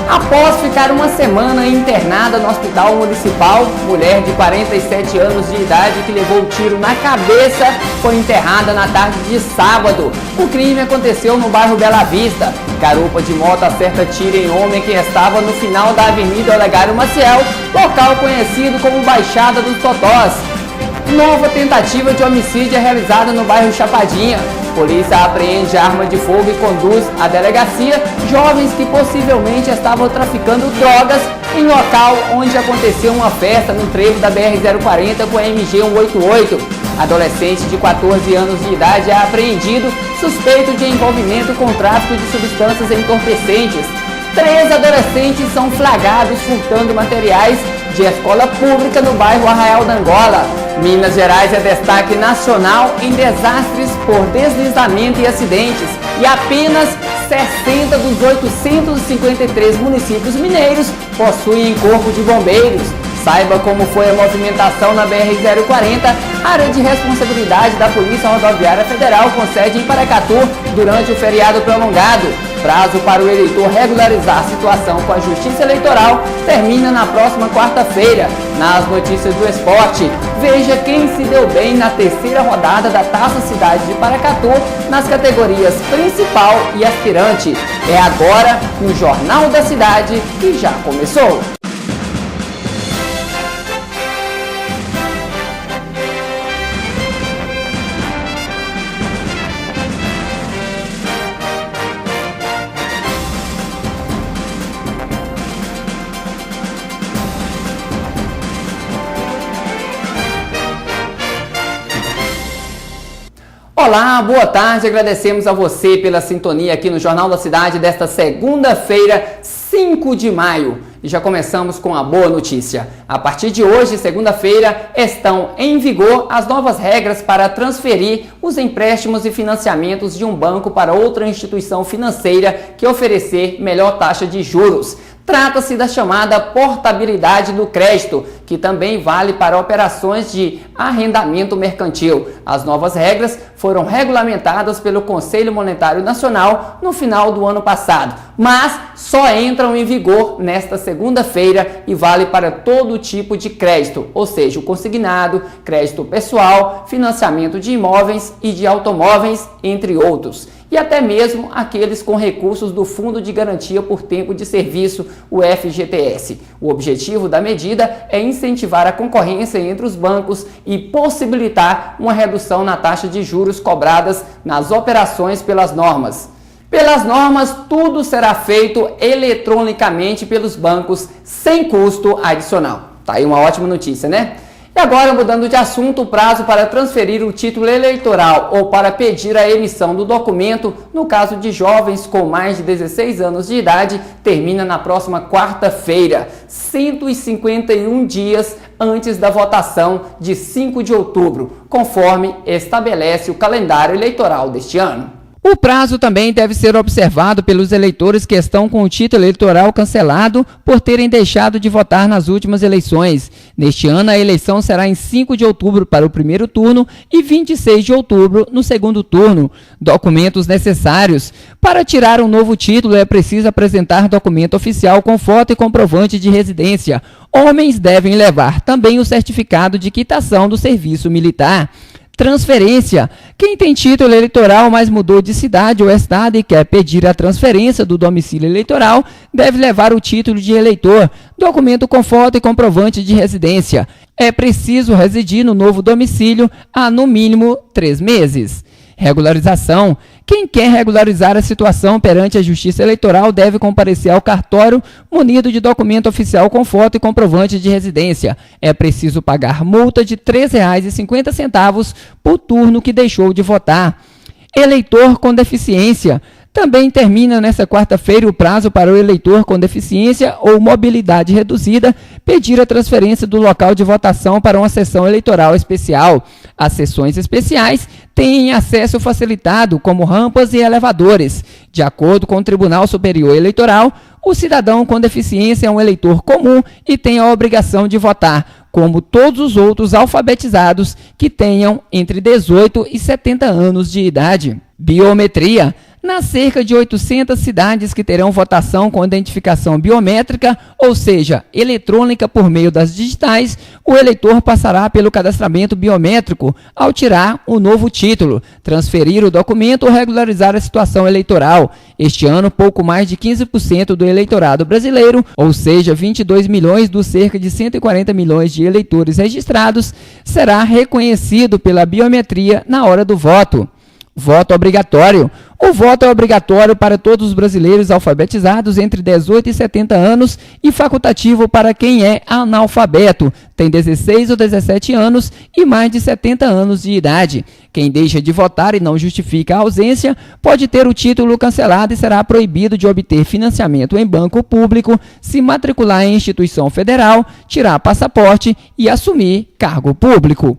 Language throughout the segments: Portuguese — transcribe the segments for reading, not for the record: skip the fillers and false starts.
Após ficar uma semana internada no hospital municipal, mulher de 47 anos de idade que levou tiro na cabeça foi enterrada na tarde de sábado. O crime aconteceu no bairro Bela Vista. Garupa de moto acerta tiro em homem que estava no final da Avenida Olegário Maciel, local conhecido como Baixada dos Totós. Nova tentativa de homicídio é realizada no bairro Chapadinha. Polícia apreende arma de fogo e conduz à delegacia jovens que possivelmente estavam traficando drogas em local onde aconteceu uma festa no trevo da BR-040 com a MG 188. Adolescente de 14 anos de idade é apreendido, suspeito de envolvimento com tráfico de substâncias entorpecentes. 3 adolescentes são flagrados furtando materiais de escola pública no bairro Arraial da Angola. Minas Gerais é destaque nacional em desastres por deslizamento e acidentes, e apenas 60 dos 853 municípios mineiros possuem corpo de bombeiros. Saiba como foi a movimentação na BR-040, área de responsabilidade da Polícia Rodoviária Federal com sede em Paracatu durante o feriado prolongado. Prazo para o eleitor regularizar a situação com a Justiça Eleitoral termina na próxima quarta-feira. Nas notícias do esporte, veja quem se deu bem na terceira rodada da Taça Cidade de Paracatu nas categorias principal e aspirante. É agora no Jornal da Cidade, que já começou. Olá, boa tarde, agradecemos a você pela sintonia aqui no Jornal da Cidade desta segunda-feira, 5 de maio. E já começamos com a boa notícia. A partir de hoje, segunda-feira, estão em vigor as novas regras para transferir os empréstimos e financiamentos de um banco para outra instituição financeira que oferecer melhor taxa de juros. Trata-se da chamada portabilidade do crédito, que também vale para operações de arrendamento mercantil. As novas regras foram regulamentadas pelo Conselho Monetário Nacional no final do ano passado, mas só entram em vigor nesta segunda-feira e vale para todo tipo de crédito, ou seja, o consignado, crédito pessoal, financiamento de imóveis e de automóveis, entre outros. E até mesmo aqueles com recursos do Fundo de Garantia por Tempo de Serviço, o FGTS. O objetivo da medida é incentivar a concorrência entre os bancos e possibilitar uma redução na taxa de juros cobradas nas operações pelas normas. Pelas normas, tudo será feito eletronicamente pelos bancos, sem custo adicional. Tá aí uma ótima notícia, né? E agora, mudando de assunto, o prazo para transferir o título eleitoral ou para pedir a emissão do documento, no caso de jovens com mais de 16 anos de idade, termina na próxima quarta-feira, 151 dias antes da votação de 5 de outubro, conforme estabelece o calendário eleitoral deste ano. O prazo também deve ser observado pelos eleitores que estão com o título eleitoral cancelado por terem deixado de votar nas últimas eleições. Neste ano, a eleição será em 5 de outubro para o primeiro turno e 26 de outubro no segundo turno. Documentos necessários. Para tirar um novo título, é preciso apresentar documento oficial com foto e comprovante de residência. Homens devem levar também o certificado de quitação do serviço militar. Transferência. Quem tem título eleitoral, mas mudou de cidade ou estado e quer pedir a transferência do domicílio eleitoral, deve levar o título de eleitor, documento com foto e comprovante de residência. É preciso residir no novo domicílio há, no mínimo, 3 meses. Regularização. Quem quer regularizar a situação perante a Justiça Eleitoral deve comparecer ao cartório munido de documento oficial com foto e comprovante de residência. É preciso pagar multa de R$ 3,50 por turno que deixou de votar. Eleitor com deficiência. Também termina nesta quarta-feira o prazo para o eleitor com deficiência ou mobilidade reduzida pedir a transferência do local de votação para uma sessão eleitoral especial. As sessões especiais têm acesso facilitado, como rampas e elevadores. De acordo com o Tribunal Superior Eleitoral, o cidadão com deficiência é um eleitor comum e tem a obrigação de votar, como todos os outros alfabetizados que tenham entre 18 e 70 anos de idade. Biometria. nas cerca de 800 cidades que terão votação com identificação biométrica, ou seja, eletrônica por meio das digitais, o eleitor passará pelo cadastramento biométrico ao tirar um novo título, transferir o documento ou regularizar a situação eleitoral. Este ano, pouco mais de 15% do eleitorado brasileiro, ou seja, 22 milhões dos cerca de 140 milhões de eleitores registrados, será reconhecido pela biometria na hora do voto. Voto obrigatório. O voto é obrigatório para todos os brasileiros alfabetizados entre 18 e 70 anos e facultativo para quem é analfabeto, tem 16 ou 17 anos e mais de 70 anos de idade. Quem deixa de votar e não justifica a ausência pode ter o título cancelado e será proibido de obter financiamento em banco público, se matricular em instituição federal, tirar passaporte e assumir cargo público.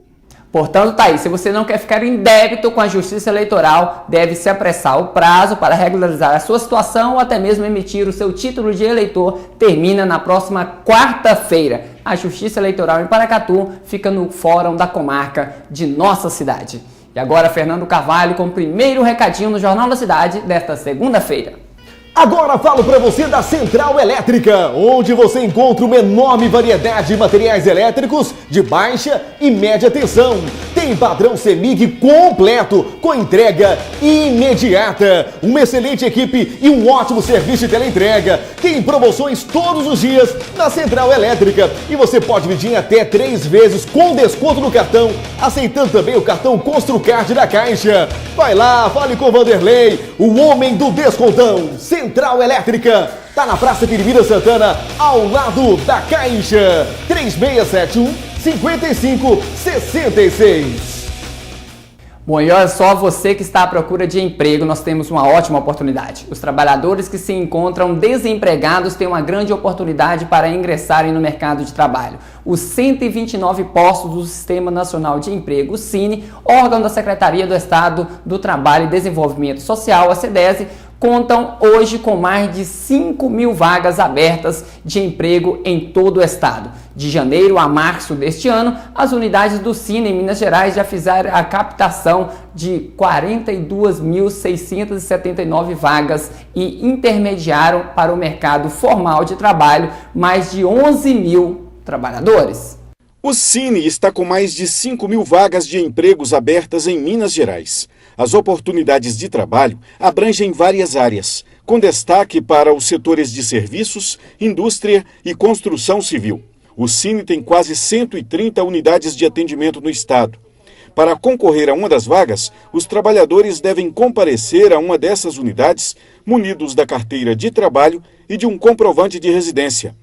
Portanto, tá aí, se você não quer ficar em débito com a Justiça Eleitoral, deve se apressar. O prazo para regularizar a sua situação ou até mesmo emitir o seu título de eleitor termina na próxima quarta-feira. A Justiça Eleitoral em Paracatu fica no Fórum da Comarca de nossa cidade. E agora, Fernando Carvalho com o primeiro recadinho no Jornal da Cidade desta segunda-feira. Agora falo para você da Central Elétrica, onde você encontra uma enorme variedade de materiais elétricos de baixa e média tensão. Tem padrão CEMIG completo, com entrega imediata. Uma excelente equipe e um ótimo serviço de teleentrega. Tem promoções todos os dias na Central Elétrica. E você pode pedir até 3 vezes com desconto no cartão, aceitando também o cartão Construcard da Caixa. Vai lá, fale com o Vanderlei, o homem do descontão. Central Elétrica, tá na Praça Piribira Santana, ao lado da Caixa. 3671-5566. Bom, e olha só, você que está à procura de emprego, nós temos uma ótima oportunidade. Os trabalhadores que se encontram desempregados têm uma grande oportunidade para ingressarem no mercado de trabalho. Os 129 postos do Sistema Nacional de Emprego, o SINE, órgão da Secretaria do Estado do Trabalho e Desenvolvimento Social, a SEDESE, contam hoje com mais de 5 mil vagas abertas de emprego em todo o estado. De janeiro a março deste ano, as unidades do SINE em Minas Gerais já fizeram a captação de 42.679 vagas e intermediaram para o mercado formal de trabalho mais de 11 mil trabalhadores. O SINE está com mais de 5 mil vagas de empregos abertas em Minas Gerais. As oportunidades de trabalho abrangem várias áreas, com destaque para os setores de serviços, indústria e construção civil. O SINE tem quase 130 unidades de atendimento no estado. Para concorrer a uma das vagas, os trabalhadores devem comparecer a uma dessas unidades, munidos da carteira de trabalho e de um comprovante de residência.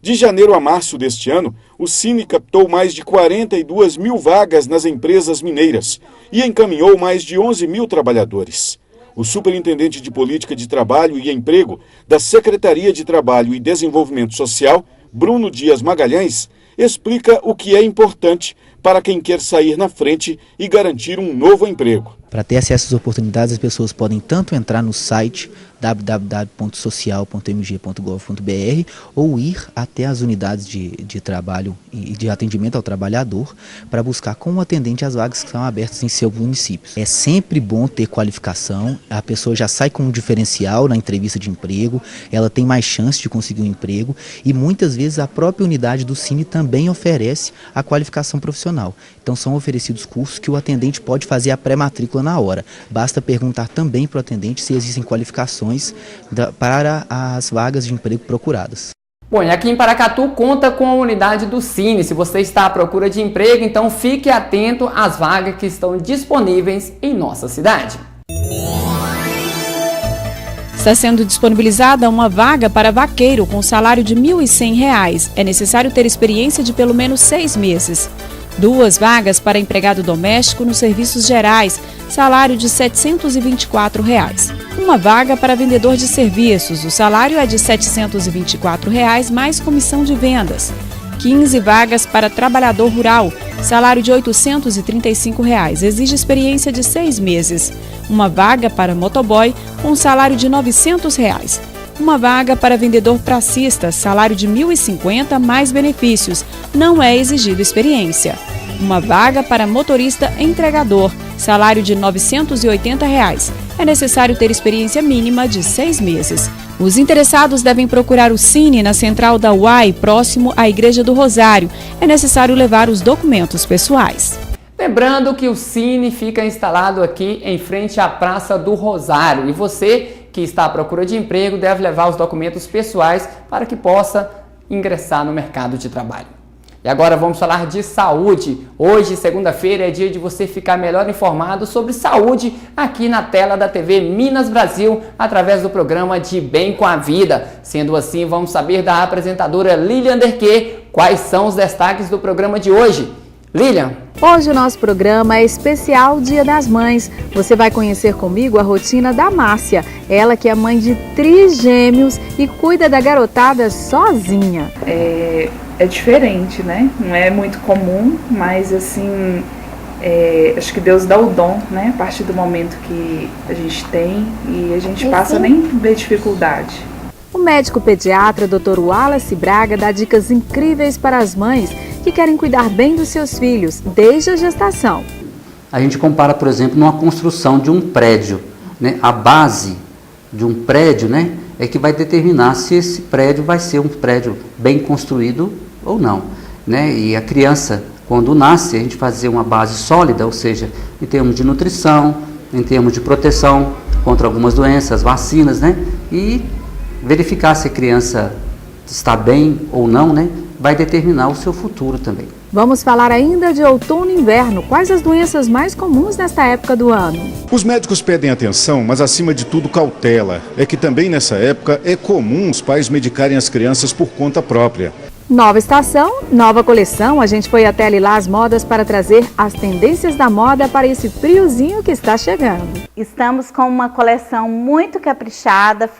De janeiro a março deste ano, o SINE captou mais de 42 mil vagas nas empresas mineiras e encaminhou mais de 11 mil trabalhadores. O superintendente de Política de Trabalho e Emprego da Secretaria de Trabalho e Desenvolvimento Social, Bruno Dias Magalhães, explica o que é importante para quem quer sair na frente e garantir um novo emprego. Para ter acesso às oportunidades, as pessoas podem tanto entrar no site www.social.mg.gov.br ou ir até as unidades de trabalho e de atendimento ao trabalhador para buscar como atendente as vagas que são abertas em seus municípios. É sempre bom ter qualificação, a pessoa já sai com um diferencial na entrevista de emprego, ela tem mais chance de conseguir um emprego e muitas vezes a própria unidade do SINE também oferece a qualificação profissional. Então são oferecidos cursos que o atendente pode fazer a pré-matrícula na hora. Basta perguntar também para o atendente se existem qualificações para as vagas de emprego procuradas. Bom, e aqui em Paracatu conta com a unidade do SINE. Se você está à procura de emprego, então fique atento às vagas que estão disponíveis em nossa cidade. Está sendo disponibilizada uma vaga para vaqueiro com salário de R$ 1.100. É necessário ter experiência de pelo menos 6 meses. 2 vagas para empregado doméstico nos serviços gerais, salário de R$ 724. Uma vaga para vendedor de serviços, o salário é de R$ 724 mais comissão de vendas. 15 vagas para trabalhador rural, salário de R$ 835, exige experiência de 6 meses. Uma vaga para motoboy com salário de R$ 900. Uma vaga para vendedor pracista, salário de R$ 1.050 mais benefícios, não é exigido experiência. Uma vaga para motorista entregador, salário de R$ 980. É necessário ter experiência mínima de 6 meses. Os interessados devem procurar o Cine na central da UAI, próximo à Igreja do Rosário. É necessário levar os documentos pessoais. Lembrando que o Cine fica instalado aqui em frente à Praça do Rosário e você que está à procura de emprego deve levar os documentos pessoais para que possa ingressar no mercado de trabalho. E agora vamos falar de saúde. Hoje, segunda-feira, é dia de você ficar melhor informado sobre saúde aqui na tela da TV Minas Brasil, através do programa De Bem com a Vida. Sendo assim, vamos saber da apresentadora Lilian Derquet quais são os destaques do programa de hoje. Lilian. Hoje o nosso programa é especial Dia das Mães. Você vai conhecer comigo a rotina da Márcia, ela que é mãe de trigêmeos e cuida da garotada sozinha. É diferente, né? Não é muito comum, mas assim, acho que Deus dá o dom, né? A partir do momento que a gente tem e a gente passa nem ver dificuldade. O médico pediatra Dr. Wallace Braga dá dicas incríveis para as mães que querem cuidar bem dos seus filhos desde a gestação. A gente compara, por exemplo, numa construção de um prédio, né? A base de um prédio, né, é que vai determinar se esse prédio vai ser um prédio bem construído ou não, né? E a criança, quando nasce, a gente fazer uma base sólida, ou seja, em termos de nutrição, em termos de proteção contra algumas doenças, vacinas, né? E verificar se a criança está bem ou não, né? Vai determinar o seu futuro também. Vamos falar ainda de outono e inverno. Quais as doenças mais comuns nesta época do ano? Os médicos pedem atenção, mas acima de tudo cautela. É que também nessa época é comum os pais medicarem as crianças por conta própria. Nova estação, nova coleção. A gente foi até a Lilás Modas para trazer as tendências da moda para esse friozinho que está chegando. Estamos com uma coleção muito caprichada,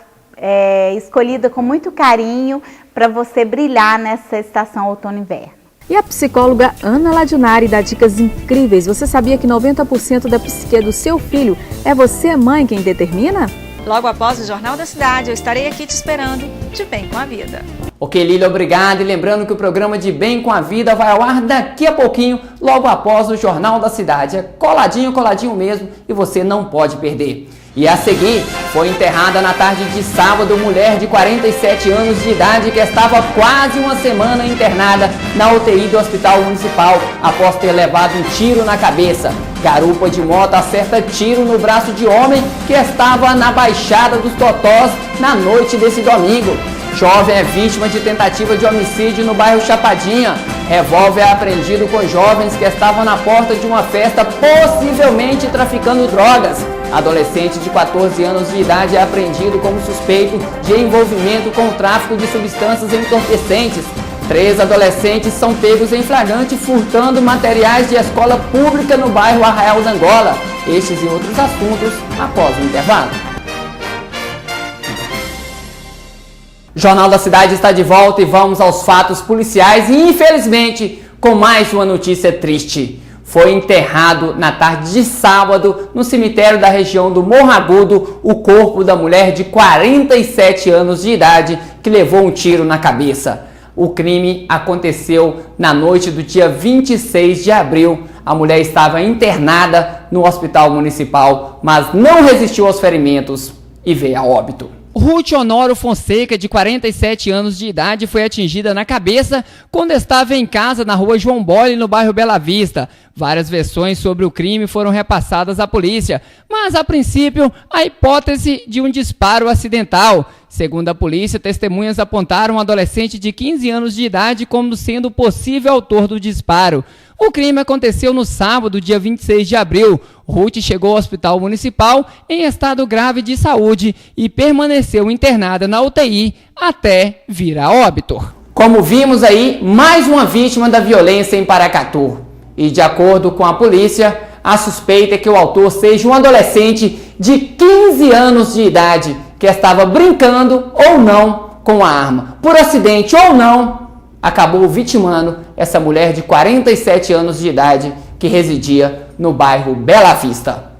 escolhida com muito carinho para você brilhar nessa estação outono e inverno. E a psicóloga Ana Ladinari dá dicas incríveis. Você sabia que 90% da psique do seu filho é você, mãe, quem determina? Logo após o Jornal da Cidade, eu estarei aqui te esperando de Bem com a Vida. Ok, Lília, obrigado. E lembrando que o programa De Bem com a Vida vai ao ar daqui a pouquinho, logo após o Jornal da Cidade. É coladinho, coladinho mesmo e você não pode perder. E a seguir, foi enterrada na tarde de sábado mulher de 47 anos de idade que estava quase uma semana internada na UTI do Hospital Municipal após ter levado um tiro na cabeça. Garupa de moto acerta tiro no braço de homem que estava na Baixada dos Totós na noite desse domingo. Jovem é vítima de tentativa de homicídio no bairro Chapadinha. Revólver é apreendido com jovens que estavam na porta de uma festa, possivelmente traficando drogas. Adolescente de 14 anos de idade é apreendido como suspeito de envolvimento com o tráfico de substâncias entorpecentes. 3 adolescentes são pegos em flagrante furtando materiais de escola pública no bairro Arraial da Angola. Estes e outros assuntos após o intervalo. O Jornal da Cidade está de volta e vamos aos fatos policiais e, infelizmente, com mais uma notícia triste. Foi enterrado na tarde de sábado, no cemitério da região do Morro Agudo, o corpo da mulher de 47 anos de idade que levou um tiro na cabeça. O crime aconteceu na noite do dia 26 de abril. A mulher estava internada no hospital municipal, mas não resistiu aos ferimentos e veio a óbito. Ruth Honoro Fonseca, de 47 anos de idade, foi atingida na cabeça quando estava em casa na rua João Bolle, no bairro Bela Vista. Várias versões sobre o crime foram repassadas à polícia, mas a princípio a hipótese de um disparo acidental. Segundo a polícia, testemunhas apontaram um adolescente de 15 anos de idade como sendo o possível autor do disparo. O crime aconteceu no sábado, dia 26 de abril. Ruth chegou ao hospital municipal em estado grave de saúde e permaneceu internada na UTI até vir a óbito. Como vimos aí, mais uma vítima da violência em Paracatu. E de acordo com a polícia, a suspeita é que o autor seja um adolescente de 15 anos de idade que estava brincando ou não com a arma. Por acidente ou não, acabou vitimando essa mulher de 47 anos de idade que residia no bairro Bela Vista.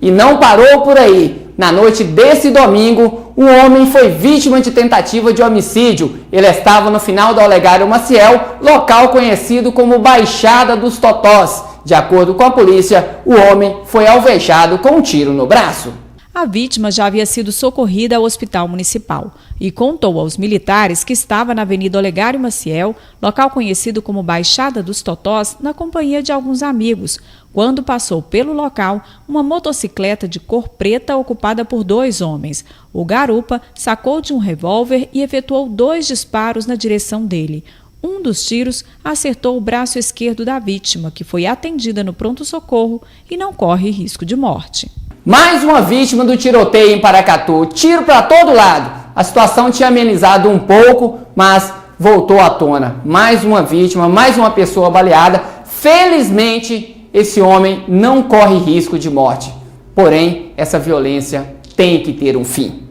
E não parou por aí. Na noite desse domingo, um homem foi vítima de tentativa de homicídio. Ele estava no final do Olegário Maciel, local conhecido como Baixada dos Totós. De acordo com a polícia, o homem foi alvejado com um tiro no braço. A vítima já havia sido socorrida ao hospital municipal e contou aos militares que estava na Avenida Olegário Maciel, local conhecido como Baixada dos Totós, na companhia de alguns amigos, quando passou pelo local uma motocicleta de cor preta ocupada por 2 homens. O garupa sacou de um revólver e efetuou 2 disparos na direção dele. Um dos tiros acertou o braço esquerdo da vítima, que foi atendida no pronto-socorro e não corre risco de morte. Mais uma vítima do tiroteio em Paracatu. Tiro para todo lado. A situação tinha amenizado um pouco, mas voltou à tona. Mais uma vítima, mais uma pessoa baleada. Felizmente, esse homem não corre risco de morte. Porém, essa violência tem que ter um fim.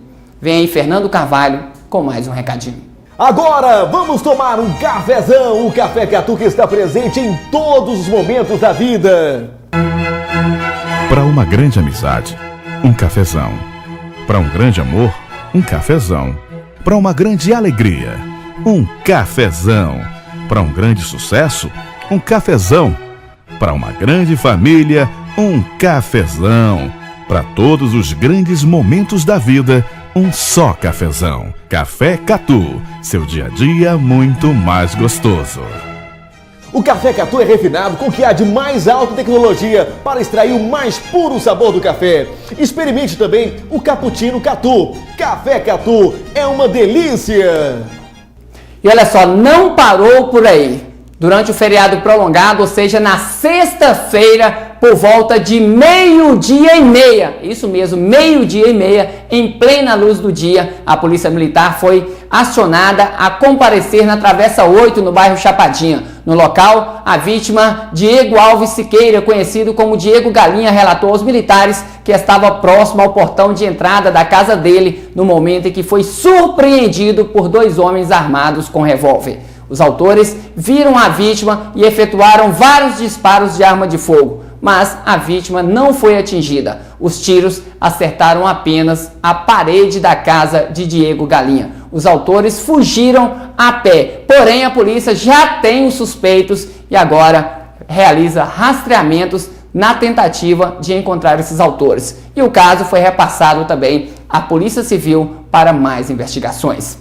Vem aí Fernando Carvalho com mais um recadinho. Agora vamos tomar um cafezão, o Café Catu que está presente em todos os momentos da vida. Para uma grande amizade, um cafezão. Para um grande amor, um cafezão. Para uma grande alegria, um cafezão. Para um grande sucesso, um cafezão. Para uma grande família, um cafezão. Para todos os grandes momentos da vida, um só cafezão. Café Catu, seu dia a dia muito mais gostoso. O Café Catu é refinado com o que há de mais alta tecnologia para extrair o mais puro sabor do café. Experimente também o Cappuccino Catu. Café Catu é uma delícia! E olha só, não parou por aí. Durante o feriado prolongado, ou seja, na sexta-feira, por volta de 12:30, isso mesmo, 12:30, em plena luz do dia, a Polícia Militar foi acionada a comparecer na Travessa 8, no bairro Chapadinha. No local, a vítima, Diego Alves Siqueira, conhecido como Diego Galinha, relatou aos militares que estava próximo ao portão de entrada da casa dele no momento em que foi surpreendido por 2 homens armados com revólver. Os autores viram a vítima e efetuaram vários disparos de arma de fogo, mas a vítima não foi atingida. Os tiros acertaram apenas a parede da casa de Diego Galinha. Os autores fugiram a pé, porém a polícia já tem os suspeitos e agora realiza rastreamentos na tentativa de encontrar esses autores. E o caso foi repassado também à Polícia Civil para mais investigações.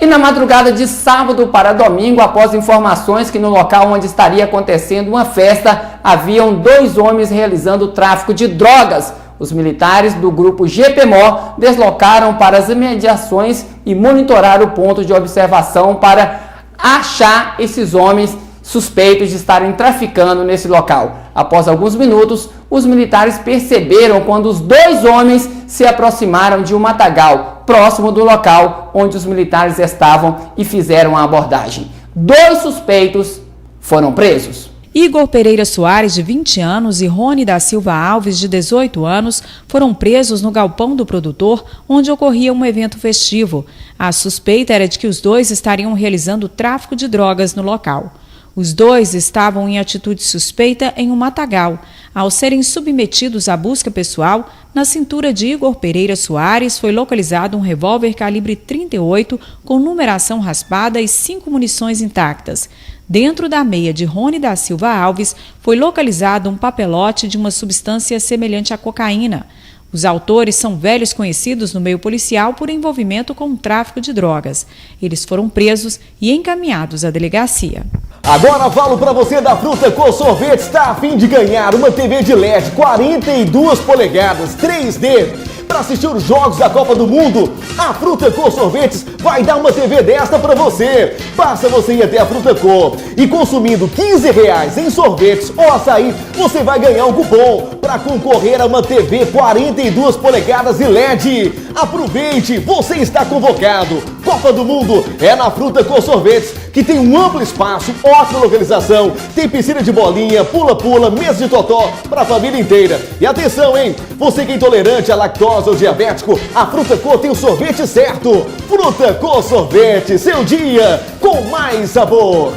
E na madrugada de sábado para domingo, após informações que no local onde estaria acontecendo uma festa, haviam 2 homens realizando tráfico de drogas. Os militares do grupo GPMO deslocaram para as imediações e monitoraram o ponto de observação para achar esses homens suspeitos de estarem traficando nesse local. Após alguns minutos, os militares perceberam quando os 2 homens se aproximaram de um matagal próximo do local onde os militares estavam e fizeram a abordagem. 2 suspeitos foram presos. Igor Pereira Soares, de 20 anos, e Rony da Silva Alves, de 18 anos, foram presos no galpão do produtor, onde ocorria um evento festivo. A suspeita era de que os 2 estariam realizando tráfico de drogas no local. Os 2 estavam em atitude suspeita em um matagal. Ao serem submetidos à busca pessoal, na cintura de Igor Pereira Soares foi localizado um revólver calibre 38 com numeração raspada e 5 munições intactas. Dentro da meia de Rony da Silva Alves foi localizado um papelote de uma substância semelhante à cocaína. Os autores são velhos conhecidos no meio policial por envolvimento com o tráfico de drogas. Eles foram presos e encaminhados à delegacia. Agora falo pra você da Fruta Com Sorvete. Está a fim de ganhar uma TV de LED 42 polegadas 3D para assistir os jogos da Copa do Mundo. A Fruta Com Sorvetes vai dar uma TV desta para você. Basta você ir até a Fruta Com e consumindo R$15 em sorvetes ou açaí, você vai ganhar um cupom para concorrer a uma TV 42 polegadas e LED. Aproveite, você está convocado. Copa do Mundo é na Fruta Com Sorvetes, que tem um amplo espaço, ótima localização, tem piscina de bolinha, pula-pula, mesa de totó para a família inteira. E atenção, hein? Você que é intolerante à lactose ou diabético, a Fruta Com tem o sorvete certo. Fruta Com Sorvete, seu dia com mais sabor.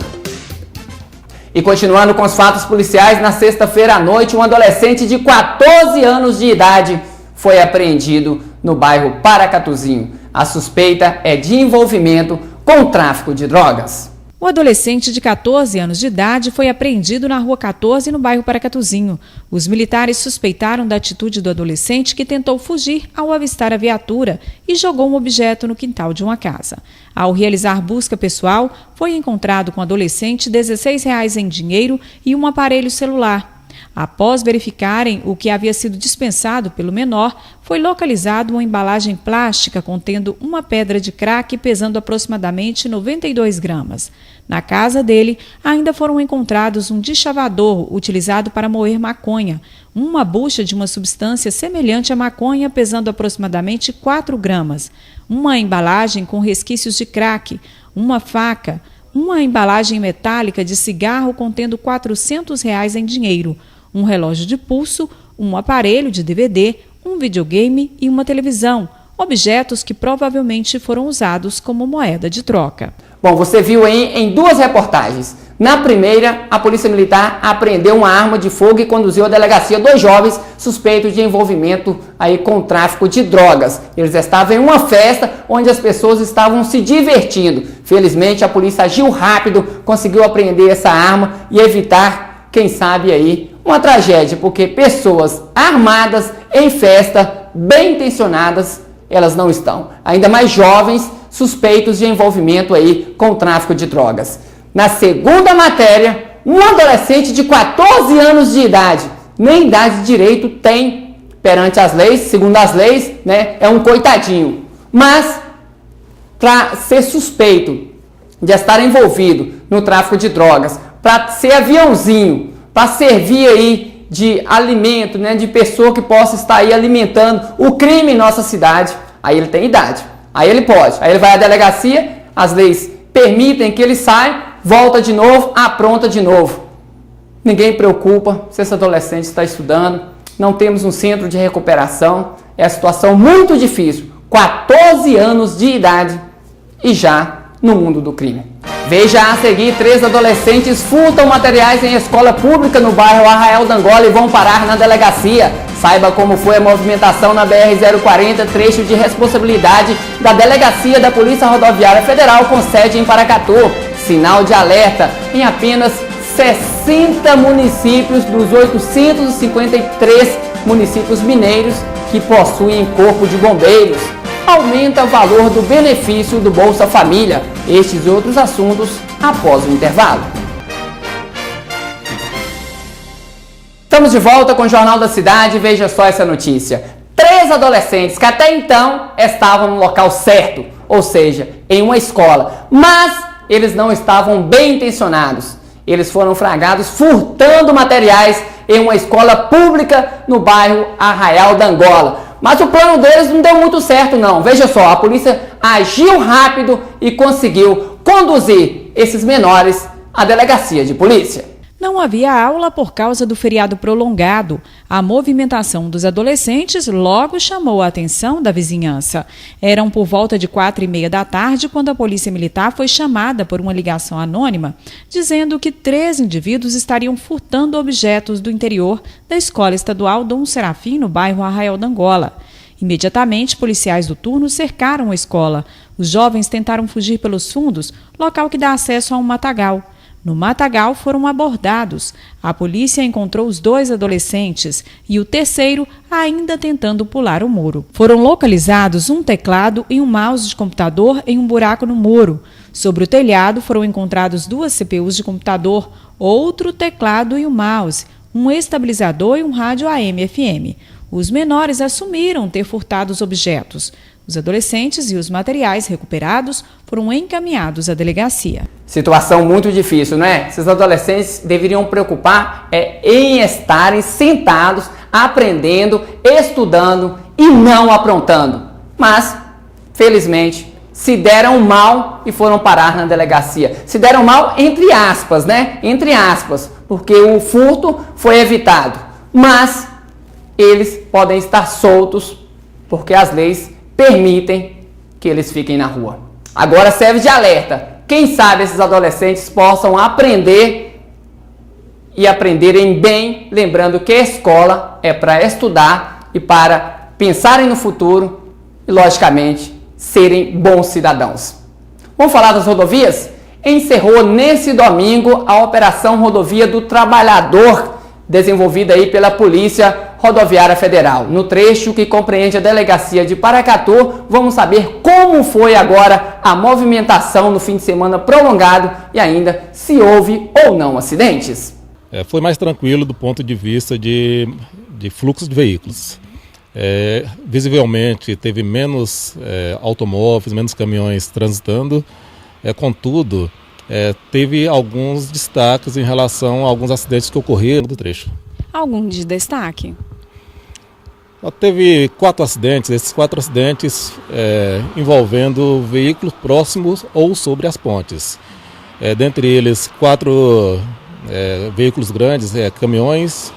E continuando com os fatos policiais, na sexta-feira à noite, um adolescente de 14 anos de idade foi apreendido no bairro Paracatuzinho. A suspeita é de envolvimento com tráfico de drogas. O adolescente de 14 anos de idade foi apreendido na Rua 14, no bairro Paracatuzinho. Os militares suspeitaram da atitude do adolescente, que tentou fugir ao avistar a viatura e jogou um objeto no quintal de uma casa. Ao realizar busca pessoal, foi encontrado com o adolescente R$16 em dinheiro e um aparelho celular. Após verificarem o que havia sido dispensado pelo menor, foi localizada uma embalagem plástica contendo uma pedra de crack pesando aproximadamente 92 gramas. Na casa dele, ainda foram encontrados um deschavador utilizado para moer maconha, uma bucha de uma substância semelhante à maconha pesando aproximadamente 4 gramas, uma embalagem com resquícios de crack, uma faca, uma embalagem metálica de cigarro contendo R$400 em dinheiro, um relógio de pulso, um aparelho de DVD, um videogame e uma televisão, objetos que provavelmente foram usados como moeda de troca. Bom, você viu aí em 2 reportagens. Na primeira, a Polícia Militar apreendeu uma arma de fogo e conduziu à delegacia 2 jovens suspeitos de envolvimento aí com o tráfico de drogas. Eles estavam em uma festa onde as pessoas estavam se divertindo. Felizmente, a polícia agiu rápido, conseguiu apreender essa arma e evitar, quem sabe aí, uma tragédia, porque pessoas armadas em festa, bem intencionadas, elas não estão. Ainda mais jovens suspeitos de envolvimento aí com o tráfico de drogas. Na segunda matéria, um adolescente de 14 anos de idade, nem idade de direito tem perante as leis, segundo as leis, né, é um coitadinho. Mas, para ser suspeito de estar envolvido no tráfico de drogas, para ser aviãozinho, para servir aí de alimento, né, de pessoa que possa estar aí alimentando o crime em nossa cidade, aí ele tem idade, aí ele pode, aí ele vai à delegacia, as leis permitem que ele saia, volta de novo, apronta de novo. Ninguém preocupa se esse adolescente está estudando, não temos um centro de recuperação, é uma situação muito difícil, 14 anos de idade e já no mundo do crime. Veja a seguir, 3 adolescentes furtam materiais em escola pública no bairro Arraial da Angola e vão parar na delegacia. Saiba como foi a movimentação na BR-040, trecho de responsabilidade da Delegacia da Polícia Rodoviária Federal com sede em Paracatu. Sinal de alerta em apenas 60 municípios dos 853 municípios mineiros que possuem corpo de bombeiros. Aumenta o valor do benefício do Bolsa Família. Estes e outros assuntos após o intervalo. Estamos de volta com o Jornal da Cidade. Veja só essa notícia. 3 adolescentes que até então estavam no local certo, ou seja, em uma escola, mas eles não estavam bem intencionados. Eles foram flagrados furtando materiais em uma escola pública no bairro Arraial da Angola. Mas o plano deles não deu muito certo não. Veja só, a polícia agiu rápido e conseguiu conduzir esses menores à delegacia de polícia. Não havia aula por causa do feriado prolongado. A movimentação dos adolescentes logo chamou a atenção da vizinhança. Eram por volta de 4h30 da tarde quando a Polícia Militar foi chamada por uma ligação anônima, dizendo que 3 indivíduos estariam furtando objetos do interior da Escola Estadual Dom Serafim, no bairro Arraial da Angola. Imediatamente, policiais do turno cercaram a escola. Os jovens tentaram fugir pelos fundos, local que dá acesso a um matagal. No matagal foram abordados. A polícia encontrou os 2 adolescentes e o terceiro ainda tentando pular o muro. Foram localizados um teclado e um mouse de computador em um buraco no muro. Sobre o telhado foram encontrados 2 CPUs de computador, outro teclado e um mouse, um estabilizador e um rádio AM/FM. Os menores assumiram ter furtado os objetos. Os adolescentes e os materiais recuperados foram encaminhados à delegacia. Situação muito difícil, não é? Esses adolescentes deveriam preocupar em estarem sentados, aprendendo, estudando e não aprontando. Mas, felizmente, se deram mal e foram parar na delegacia. Se deram mal entre aspas, né? Entre aspas, porque o furto foi evitado. Mas eles podem estar soltos porque as leis permitem que eles fiquem na rua. Agora serve de alerta. Quem sabe esses adolescentes possam aprender e aprenderem bem, lembrando que a escola é para estudar e para pensarem no futuro e, logicamente, serem bons cidadãos. Vamos falar das rodovias? encerrou nesse domingo a Operação Rodovia do Trabalhador, desenvolvida aí pela Polícia Rodoviária Federal. No trecho que compreende a delegacia de Paracatu, vamos saber como foi agora a movimentação no fim de semana prolongado e ainda se houve ou não acidentes. Foi mais tranquilo do ponto de vista de fluxo de veículos. Visivelmente teve menos automóveis, menos caminhões transitando, contudo, teve alguns destaques em relação a alguns acidentes que ocorreram no trecho. Algum de destaque? Teve 4 acidentes, esses 4 acidentes envolvendo veículos próximos ou sobre as pontes. Dentre eles, 4 veículos grandes, caminhões,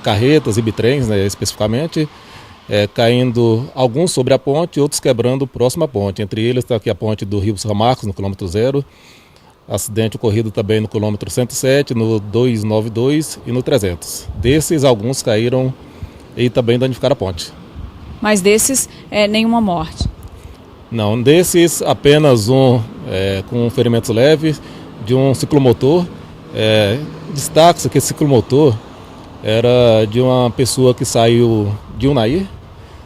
carretas e bitrens, especificamente, caindo alguns sobre a ponte e outros quebrando próximo à ponte. Entre eles está aqui a ponte do Rio São Marcos, no quilômetro 0. Acidente ocorrido também no quilômetro 107, no 292 e no 300. Desses, alguns caíram e também danificaram a ponte. Mas desses, nenhuma morte? Não, desses apenas um com ferimentos leves de um ciclomotor. Destaque-se que esse ciclomotor era de uma pessoa que saiu de Unaí,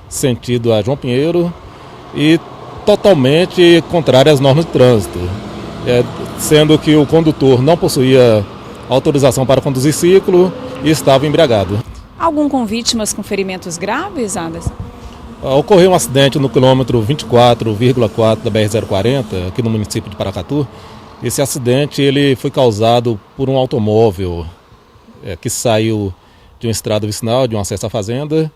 sentido a João Pinheiro, e totalmente contrário às normas de trânsito. Sendo que o condutor não possuía autorização para conduzir ciclo e estava embriagado. Algum com vítimas com ferimentos graves, Anderson? Ocorreu um acidente no quilômetro 24,4 da BR-040, aqui no município de Paracatu. Esse acidente ele foi causado por um automóvel que saiu de uma estrada vicinal, de um acesso à fazenda,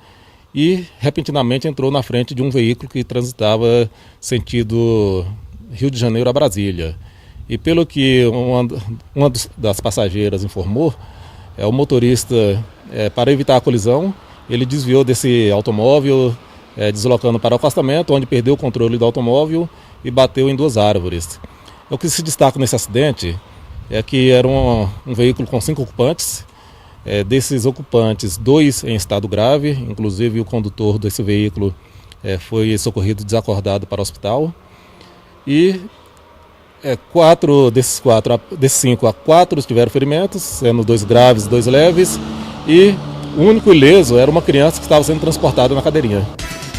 e repentinamente entrou na frente de um veículo que transitava sentido Rio de Janeiro a Brasília. E pelo que uma das passageiras informou, o motorista, para evitar a colisão, ele desviou desse automóvel, deslocando para o afastamento, onde perdeu o controle do automóvel e bateu em 2 árvores. O que se destaca nesse acidente é que era um veículo com 5 ocupantes. Desses ocupantes, 2 em estado grave, inclusive o condutor desse veículo foi socorrido desacordado para o hospital. E 4 desses 5, 4 tiveram ferimentos, sendo 2 graves, 2 leves, e o único ileso era uma criança que estava sendo transportada na cadeirinha.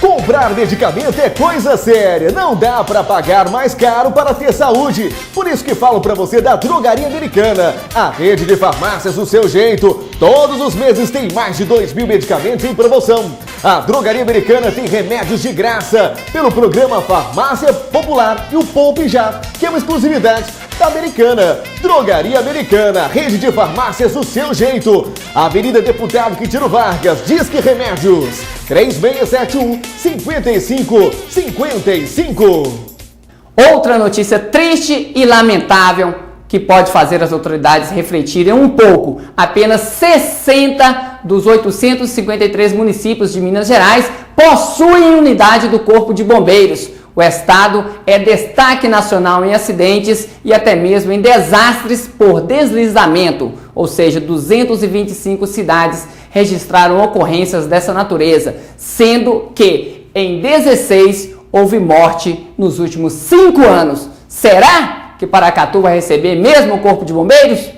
Comprar medicamento é coisa séria, não dá para pagar mais caro para ter saúde. Por isso que falo para você da Drogaria Americana, a rede de farmácias do seu jeito. Todos os meses tem mais de 2.000 medicamentos em promoção. A Drogaria Americana tem remédios de graça pelo programa Farmácia Popular e o Poupe Já, que é uma exclusividade da Americana. Drogaria Americana, rede de farmácias do seu jeito. Avenida Deputado Quintino Vargas, Disque Remédios, 3671-5555. Outra notícia triste e lamentável que pode fazer as autoridades refletirem um pouco. Apenas 60 dos 853 municípios de Minas Gerais possuem unidade do Corpo de Bombeiros. O estado é destaque nacional em acidentes e até mesmo em desastres por deslizamento, ou seja, 225 cidades registraram ocorrências dessa natureza, sendo que em 16 houve morte nos últimos 5 anos. Será que Paracatu vai receber mesmo o Corpo de Bombeiros?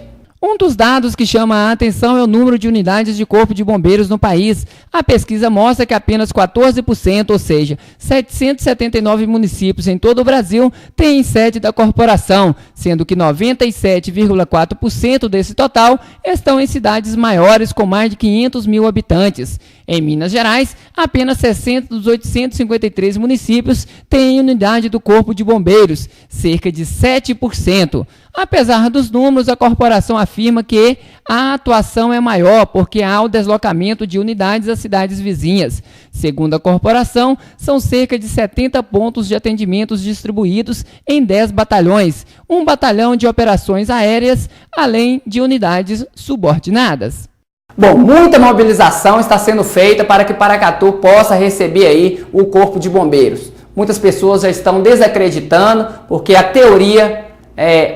Um dos dados que chama a atenção é o número de unidades de Corpo de Bombeiros no país. A pesquisa mostra que apenas 14%, ou seja, 779 municípios em todo o Brasil, têm sede da corporação, sendo que 97,4% desse total estão em cidades maiores com mais de 500 mil habitantes. Em Minas Gerais, apenas 60 dos 853 municípios têm unidade do Corpo de Bombeiros, cerca de 7%. Apesar dos números, a corporação afirma que a atuação é maior porque há o deslocamento de unidades às cidades vizinhas. Segundo a corporação, são cerca de 70 pontos de atendimentos distribuídos em 10 batalhões, um batalhão de operações aéreas, além de unidades subordinadas. Bom, muita mobilização está sendo feita para que Paracatu possa receber aí o Corpo de Bombeiros. Muitas pessoas já estão desacreditando porque a teoria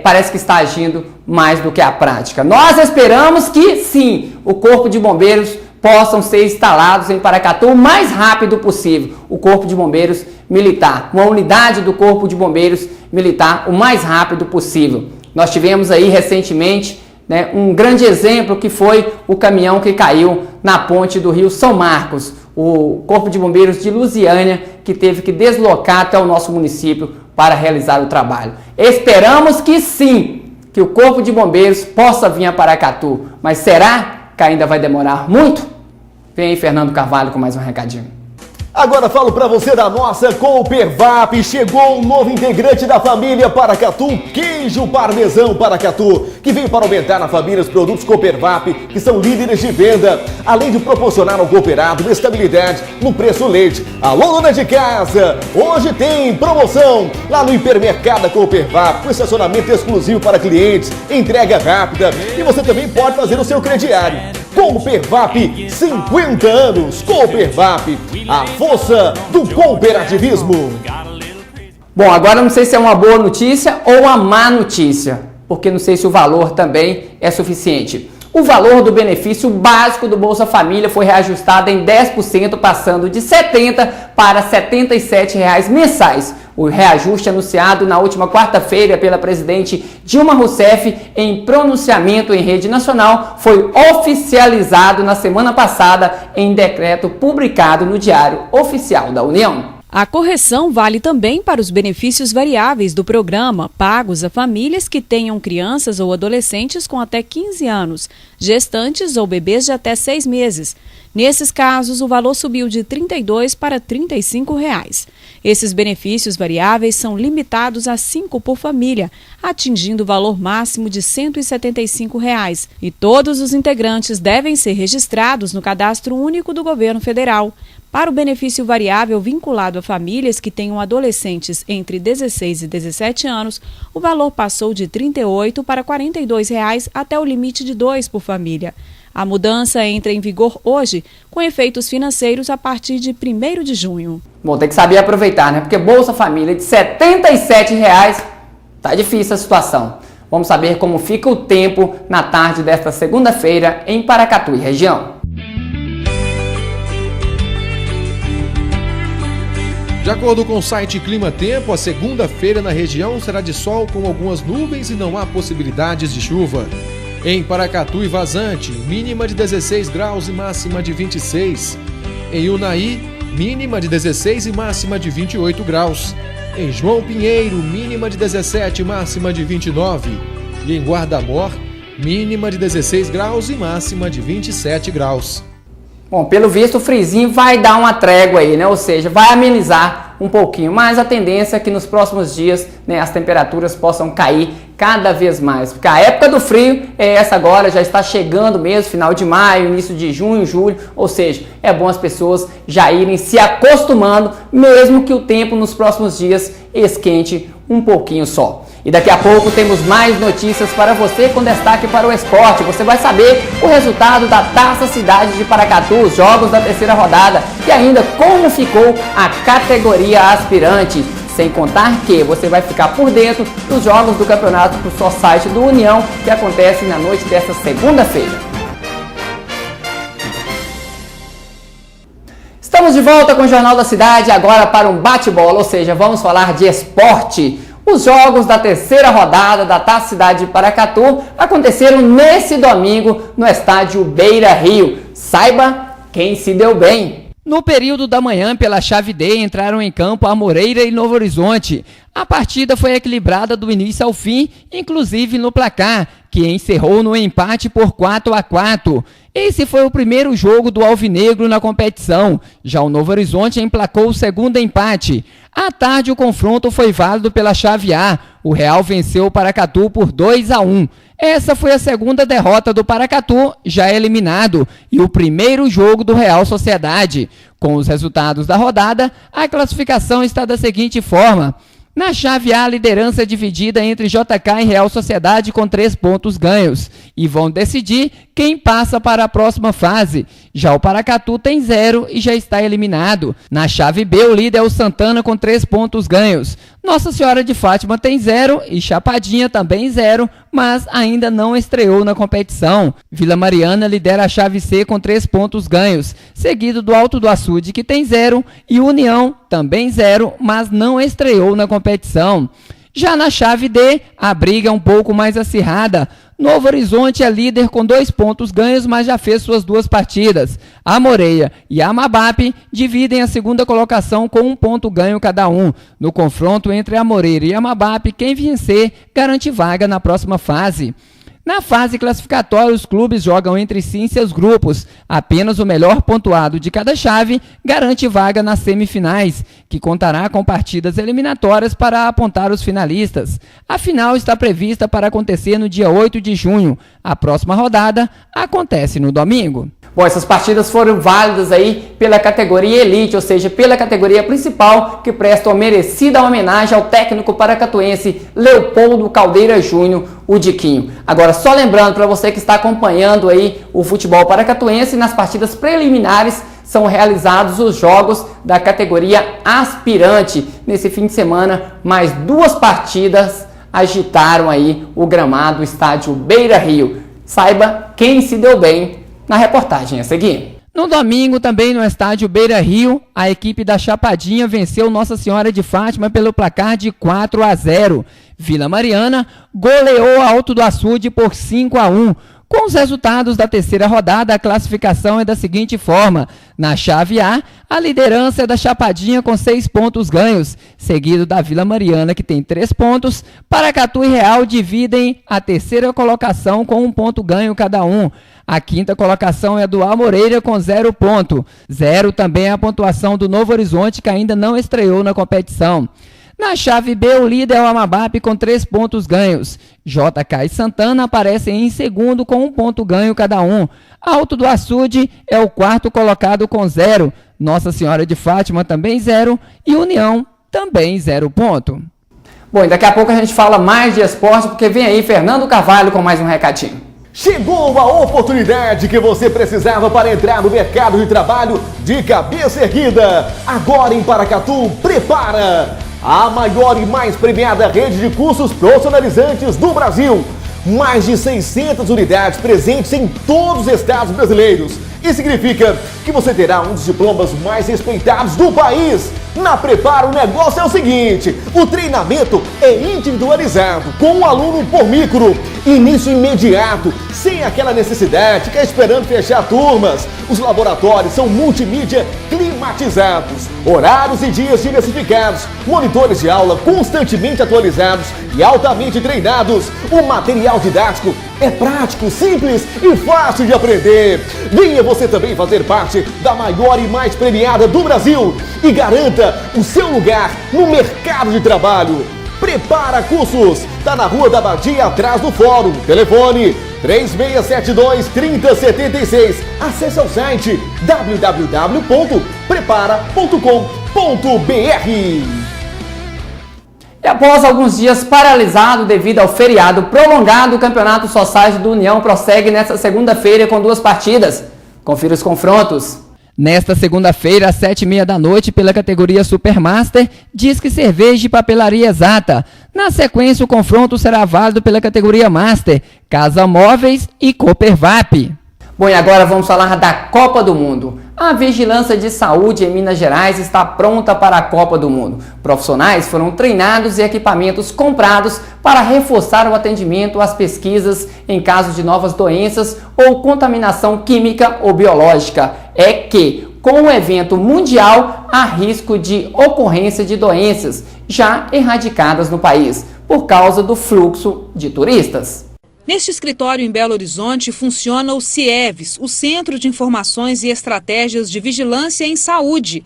parece que está agindo mais do que a prática. Nós esperamos que sim, o Corpo de Bombeiros possam ser instalados em Paracatu o mais rápido possível. O Corpo de Bombeiros Militar, uma unidade do Corpo de Bombeiros Militar o mais rápido possível. Nós tivemos aí recentemente, né, um grande exemplo que foi o caminhão que caiu na ponte do Rio São Marcos. O Corpo de Bombeiros de Lusiânia que teve que deslocar até o nosso município para realizar o trabalho. Esperamos que sim, que o Corpo de Bombeiros possa vir a Paracatu, mas será que ainda vai demorar muito? Vem aí Fernando Carvalho com mais um recadinho. Agora falo pra você da nossa Coopervap. Chegou um novo integrante da família Paracatu, Queijo Parmesão Paracatu, que vem para aumentar na família os produtos Coopervap, que são líderes de venda, além de proporcionar ao cooperado estabilidade no preço do leite. Alô, dona de casa, hoje tem promoção lá no hipermercado Coopervap, com estacionamento exclusivo para clientes, entrega rápida e você também pode fazer o seu crediário. Coopervap, 50 anos. Coopervap, a força do cooperativismo. Bom, agora não sei se é uma boa notícia ou uma má notícia, porque não sei se o valor também é suficiente. O valor do benefício básico do Bolsa Família foi reajustado em 10%, passando de R$ 70 para R$ 77 mensais. O reajuste anunciado na última quarta-feira pela presidente Dilma Rousseff em pronunciamento em rede nacional foi oficializado na semana passada em decreto publicado no Diário Oficial da União. A correção vale também para os benefícios variáveis do programa, pagos a famílias que tenham crianças ou adolescentes com até 15 anos, gestantes ou bebês de até 6 meses. Nesses casos, o valor subiu de R$ 32 para R$ 35. Esses benefícios variáveis são limitados a 5 por família, atingindo o valor máximo de R$ 175. E todos os integrantes devem ser registrados no Cadastro Único do Governo Federal. Para o benefício variável vinculado a famílias que tenham adolescentes entre 16 e 17 anos, o valor passou de R$ 38 para R$ 42 até o limite de 2 por família. A mudança entra em vigor hoje, com efeitos financeiros a partir de 1º de junho. Bom, tem que saber aproveitar, né? Porque Bolsa Família de R$ 77, tá difícil a situação. Vamos saber como fica o tempo na tarde desta segunda-feira em Paracatu e região. De acordo com o site Clima Tempo, a segunda-feira na região será de sol com algumas nuvens e não há possibilidades de chuva. Em Paracatu e Vazante, mínima de 16 graus e máxima de 26. Em Unaí, mínima de 16 e máxima de 28 graus. Em João Pinheiro, mínima de 17 e máxima de 29. E em Guarda-Mor, mínima de 16 graus e máxima de 27 graus. Bom, pelo visto o frizinho vai dar uma trégua aí, né? Ou seja, vai amenizar um pouquinho, mas a tendência é que nos próximos dias, né, as temperaturas possam cair cada vez mais, porque a época do frio é essa agora, já está chegando mesmo, final de maio, início de junho, julho, ou seja, é bom as pessoas já irem se acostumando, mesmo que o tempo nos próximos dias esquente um pouquinho só. E daqui a pouco temos mais notícias para você com destaque para o esporte. Você vai saber o resultado da Taça Cidade de Paracatu, os jogos da terceira rodada e ainda como ficou a categoria aspirante. Sem contar que você vai ficar por dentro dos jogos do campeonato pro só site do União, que acontece na noite desta segunda-feira. Estamos de volta com o Jornal da Cidade, agora para um bate-bola, ou seja, vamos falar de esporte. Os jogos da terceira rodada da Taça Cidade de Paracatu aconteceram nesse domingo no estádio Beira Rio. Saiba quem se deu bem. No período da manhã, pela chave D, entraram em campo Amoreira e Novo Horizonte. A partida foi equilibrada do início ao fim, inclusive no placar, que encerrou no empate por 4-4. Esse foi o primeiro jogo do Alvinegro na competição. Já o Novo Horizonte emplacou o segundo empate. À tarde, o confronto foi válido pela chave A. O Real venceu o Paracatu por 2-1. Essa foi a segunda derrota do Paracatu, já eliminado, e o primeiro jogo do Real Sociedade. Com os resultados da rodada, a classificação está da seguinte forma. Na chave A, a liderança é dividida entre JK e Real Sociedade com 3 pontos ganhos e vão decidir quem passa para a próxima fase. Já o Paracatu tem 0 e já está eliminado. Na chave B, o líder é o Santana com 3 pontos ganhos. Nossa Senhora de Fátima tem 0 e Chapadinha também 0, mas ainda não estreou na competição. Vila Mariana lidera a chave C com 3 pontos ganhos, seguido do Alto do Açude, que tem 0, e União também 0, mas não estreou na competição. Já na chave D, a briga é um pouco mais acirrada. Novo Horizonte é líder com 2 pontos ganhos, mas já fez suas 2 partidas. Amoreia e Amabap dividem a segunda colocação com 1 ponto ganho cada um. No confronto entre Amoreira e Amabap, quem vencer garante vaga na próxima fase. Na fase classificatória, os clubes jogam entre si em seus grupos. Apenas o melhor pontuado de cada chave garante vaga nas semifinais, que contará com partidas eliminatórias para apontar os finalistas. A final está prevista para acontecer no dia 8 de junho. A próxima rodada acontece no domingo. Bom, essas partidas foram válidas aí pela categoria Elite, ou seja, pela categoria principal, que presta uma merecida homenagem ao técnico paracatuense Leopoldo Caldeira Júnior, o Diquinho. Agora, só lembrando para você que está acompanhando aí o futebol paracatuense, nas partidas preliminares são realizados os jogos da categoria aspirante. Nesse fim de semana, mais 2 partidas agitaram aí o gramado do estádio Beira Rio. Saiba quem se deu bem na reportagem a seguir. No domingo, também no estádio Beira Rio, a equipe da Chapadinha venceu Nossa Senhora de Fátima pelo placar de 4-0. Vila Mariana goleou a Alto do Açude por 5-1. Com os resultados da terceira rodada, a classificação é da seguinte forma. Na chave A, a liderança é da Chapadinha com 6 pontos ganhos, seguido da Vila Mariana, que tem 3 pontos. Paracatu e Real dividem a terceira colocação com 1 ponto ganho cada um. A quinta colocação é do Amoreira com 0 ponto. 0 também é a pontuação do Novo Horizonte, que ainda não estreou na competição. Na chave B, o líder é o Amabap com 3 pontos ganhos. JK e Santana aparecem em segundo com 1 ponto ganho cada um. Alto do Açude é o quarto colocado com 0. Nossa Senhora de Fátima também 0. E União também 0 ponto. Bom, e daqui a pouco a gente fala mais de esporte, porque vem aí Fernando Carvalho com mais um recadinho. Chegou a oportunidade que você precisava para entrar no mercado de trabalho de cabeça erguida. Agora em Paracatu, prepara! A maior e mais premiada rede de cursos profissionalizantes do Brasil. Mais de 600 unidades presentes em todos os estados brasileiros. Isso significa que você terá um dos diplomas mais respeitados do país. Na Prepara, o negócio é o seguinte: o treinamento é individualizado, com um aluno por micro, início imediato, sem aquela necessidade de ficar esperando fechar turmas. Os laboratórios são multimídia climatizados, horários e dias diversificados, monitores de aula constantemente atualizados e altamente treinados. O material didático é prático, simples e fácil de aprender. Venha você também fazer parte da maior e mais premiada do Brasil e garanta o seu lugar no mercado de trabalho. Prepara Cursos, está na Rua da Badia, atrás do Fórum. Telefone 3672-3076. Acesse ao site www.prepara.com.br. E após alguns dias paralisado devido ao feriado prolongado, o Campeonato Society do União prossegue nesta segunda-feira com 2 partidas. Confira os confrontos. Nesta segunda-feira, às 7h30 da noite, pela categoria Supermaster, Disque Cerveja e Papelaria Exata. Na sequência, o confronto será válido pela categoria Master, Casa Móveis e Coopervap. Bom, e agora vamos falar da Copa do Mundo. A Vigilância de Saúde em Minas Gerais está pronta para a Copa do Mundo. Profissionais foram treinados e equipamentos comprados para reforçar o atendimento às pesquisas em caso de novas doenças ou contaminação química ou biológica. É que, com o evento mundial, há risco de ocorrência de doenças já erradicadas no país, por causa do fluxo de turistas. Neste escritório em Belo Horizonte funciona o CIEVS, o Centro de Informações e Estratégias de Vigilância em Saúde.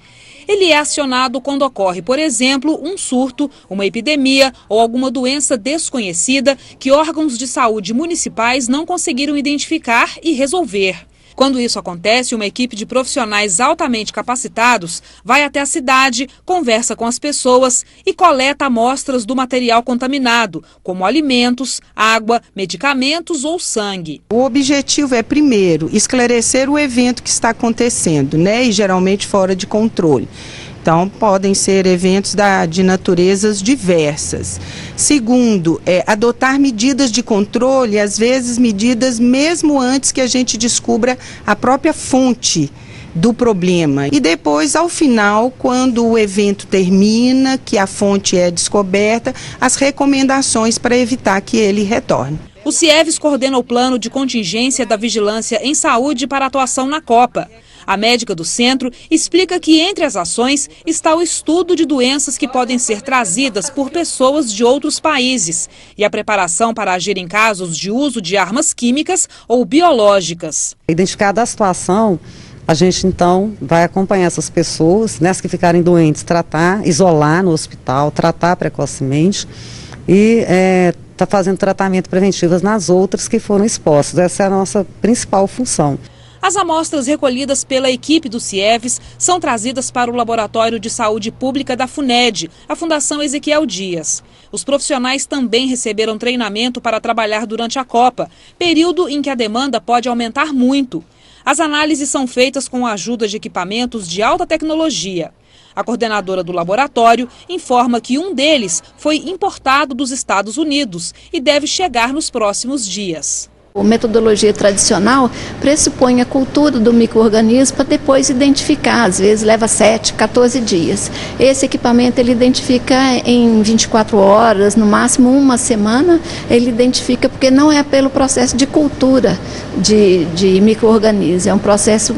Ele é acionado quando ocorre, por exemplo, um surto, uma epidemia ou alguma doença desconhecida que órgãos de saúde municipais não conseguiram identificar e resolver. Quando isso acontece, uma equipe de profissionais altamente capacitados vai até a cidade, conversa com as pessoas e coleta amostras do material contaminado, como alimentos, água, medicamentos ou sangue. O objetivo é, primeiro, esclarecer o evento que está acontecendo, e geralmente fora de controle. Então, podem ser eventos de naturezas diversas. Segundo, adotar medidas de controle, às vezes medidas mesmo antes que a gente descubra a própria fonte, do problema. E depois, ao final, quando o evento termina, que a fonte é descoberta, as recomendações para evitar que ele retorne. O CIEVS coordena o plano de contingência da vigilância em saúde para atuação na Copa. A médica do centro explica que entre as ações está o estudo de doenças que podem ser trazidas por pessoas de outros países e a preparação para agir em casos de uso de armas químicas ou biológicas. Identificada a situação, a gente então vai acompanhar essas pessoas, né, as que ficarem doentes, tratar, isolar no hospital, tratar precocemente e está fazendo tratamento preventivo nas outras que foram expostas. Essa é a nossa principal função. As amostras recolhidas pela equipe do CIEVS são trazidas para o Laboratório de Saúde Pública da FUNED, a Fundação Ezequiel Dias. Os profissionais também receberam treinamento para trabalhar durante a Copa, período em que a demanda pode aumentar muito. As análises são feitas com a ajuda de equipamentos de alta tecnologia. A coordenadora do laboratório informa que um deles foi importado dos Estados Unidos e deve chegar nos próximos dias. A metodologia tradicional pressupõe a cultura do micro-organismo para depois identificar, às vezes leva 7, 14 dias. Esse equipamento ele identifica em 24 horas, no máximo uma semana, ele identifica porque não é pelo processo de cultura de micro-organismos, é um processo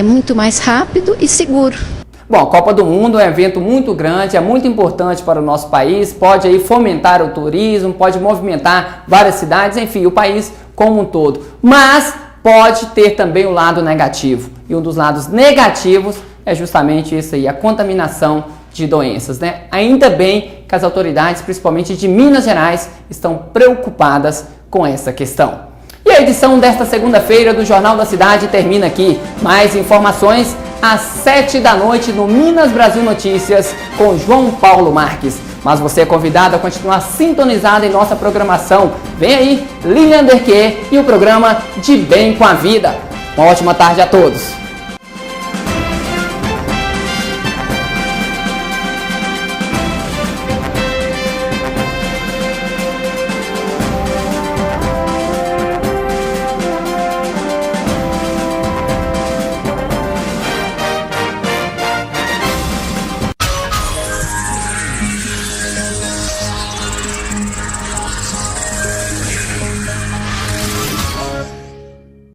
muito mais rápido e seguro. Bom, a Copa do Mundo é um evento muito grande, é muito importante para o nosso país, pode aí fomentar o turismo, pode movimentar várias cidades, enfim, o país como um todo. Mas pode ter também o lado negativo. E um dos lados negativos é justamente isso aí, a contaminação de doenças, né? Ainda bem que as autoridades, principalmente de Minas Gerais, estão preocupadas com essa questão. E a edição desta segunda-feira do Jornal da Cidade termina aqui. Mais informações às 7 da noite no Minas Brasil Notícias com João Paulo Marques. Mas você é convidado a continuar sintonizado em nossa programação. Vem aí, Lilian Derquet e o programa De Bem com a Vida. Uma ótima tarde a todos.